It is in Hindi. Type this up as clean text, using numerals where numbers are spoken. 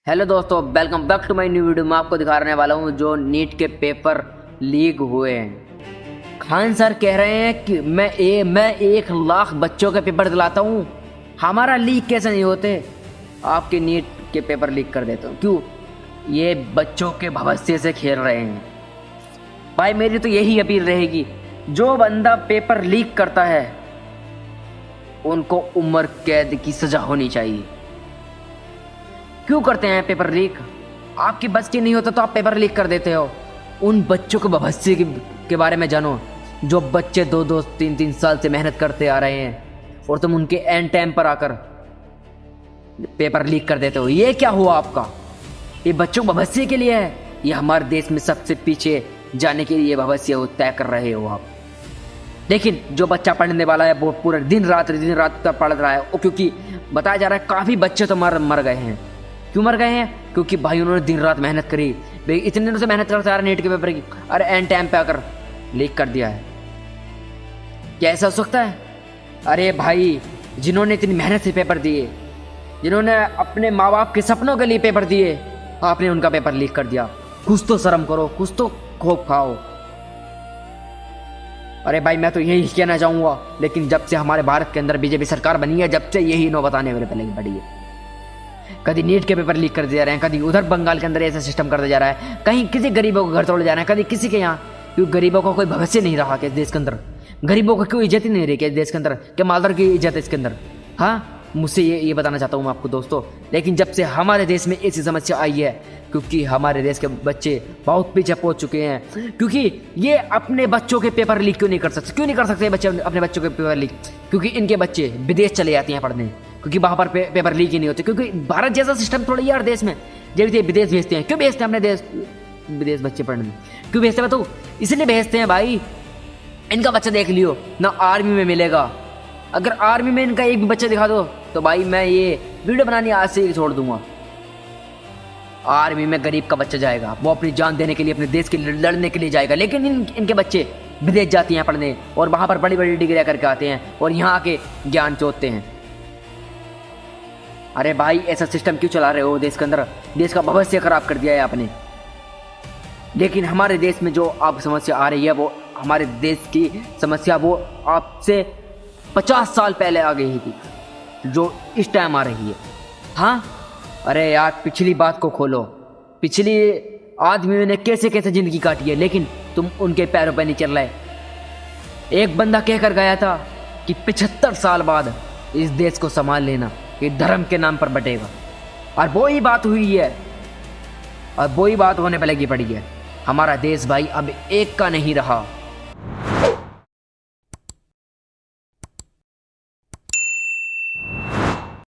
हेलो दोस्तों, welcome back to my new video. मैं आपको दिखाने वाला हूँ जो नीट के पेपर लीक हुए हैं। खान सर कह रहे हैं कि मैं 1 लाख बच्चों के पेपर दिलाता हूँ, हमारा लीक कैसे नहीं होते, आपके नीट के पेपर लीक कर देता हूँ। क्यों? ये बच्चों के भविष्य से खेल रहे हैं। भाई मेरी तो यही अपील रहेगी, जो बंदा पेपर लीक करता है उनको उम्र कैद की सजा होनी चाहिए। क्यों करते हैं पेपर लीक? आपकी बस की नहीं होता तो आप पेपर लीक कर देते हो। उन बच्चों को भविष्य के बारे में जानो, जो बच्चे 2-3 साल से मेहनत करते आ रहे हैं और तुम उनके एंड टाइम पर आकर पेपर लीक कर देते हो। ये क्या हुआ आपका? ये बच्चों के भविष्य के लिए है, ये हमारे देश में सबसे पीछे जाने के लिए भविष्य तय कर रहे हो आप। लेकिन जो बच्चा पढ़ने वाला है वो पूरा दिन रात तक पढ़ रहा है, क्योंकि बताया जा रहा है काफ़ी बच्चे तो मर गए हैं। क्यों मर गए हैं? क्योंकि भाई उन्होंने दिन रात मेहनत करी, इतने दिनों से मेहनत करते आ रहे नीट के पेपर की, अरे एंड टाइम पे आकर लीक कर दिया है। क्या ऐसा हो सकता है? अरे भाई, जिन्होंने इतनी मेहनत से पेपर दिए, जिन्होंने अपने माँ बाप के सपनों के लिए पेपर दिए, आपने उनका पेपर लीक कर दिया। कुछ तो शर्म करो, कुछ तो खौफ खाओ। अरे भाई मैं तो यही कहना चाहूँगा, लेकिन जब से हमारे भारत के अंदर बीजेपी सरकार बनी है, जब से यही नौबत आने वाली पहले पड़ी है। कभी नीट के पेपर लीक कर दिया रहे हैं, कभी उधर बंगाल के अंदर ऐसा सिस्टम कर दिया जा रहा है, कहीं किसी गरीबों को घर तोड़े जा रहे हैं, कभी किसी के यहाँ। क्योंकि गरीबों को कोई भविष्य नहीं रहा कि देश के अंदर, गरीबों को कोई इज्जत ही नहीं रही कि देश के अंदर, क्या मालदार की इज्जत है इसके अंदर? हाँ, मुझसे ये बताना चाहता हूँ मैं आपको दोस्तों। लेकिन जब से हमारे देश में ऐसी समस्या आई है, क्योंकि हमारे देश के बच्चे बहुत पीछे पहुंच चुके हैं, क्योंकि ये अपने बच्चों के पेपर लीक क्यों नहीं कर सकते? क्यों नहीं कर सकते बच्चे अपने बच्चों के पेपर लीक? क्योंकि इनके बच्चे विदेश चले जाते हैं पढ़ने, क्योंकि वहाँ पर पेपर लीक ही नहीं होते। क्योंकि भारत जैसा सिस्टम थोड़ी यार देश में, जब ये विदेश भेजते हैं। क्यों भेजते हैं अपने देश विदेश बच्चे पढ़ने? क्यों भेजते हैं? तो इसलिए भेजते हैं भाई, इनका बच्चा देख लियो ना आर्मी में मिलेगा। अगर आर्मी में इनका एक भी बच्चा दिखा दो तो भाई मैं ये वीडियो बनानी आज से ही छोड़ दूंगा। आर्मी में गरीब का बच्चा जाएगा, वो अपनी जान देने के लिए, अपने देश के लिए लड़ने के लिए जाएगा। लेकिन इनके बच्चे विदेश जाते हैं पढ़ने और वहाँ पर बड़ी बड़ी डिग्रियाँ करके आते हैं और यहाँ आके ज्ञान चोदते हैं। अरे भाई ऐसा सिस्टम क्यों चला रहे हो देश के अंदर? देश का भविष्य खराब कर दिया है आपने। लेकिन हमारे देश में जो आप समस्या आ रही है, वो हमारे देश की समस्या वो आपसे 50 साल पहले आ गई थी, जो इस टाइम आ रही है। हाँ, अरे यार पिछली बात को खोलो, पिछली आदमियों ने कैसे कैसे ज़िंदगी काटी है, लेकिन तुम उनके पैरों पर नहीं चल रहे। एक बंदा कहकर गया था कि 75 साल बाद इस देश को संभाल लेना, ये धर्म के नाम पर बटेगा। और वो ही बात हुई है, और वो ही बात होने पर लगी पड़ी है। हमारा देश भाई अब एक का नहीं रहा।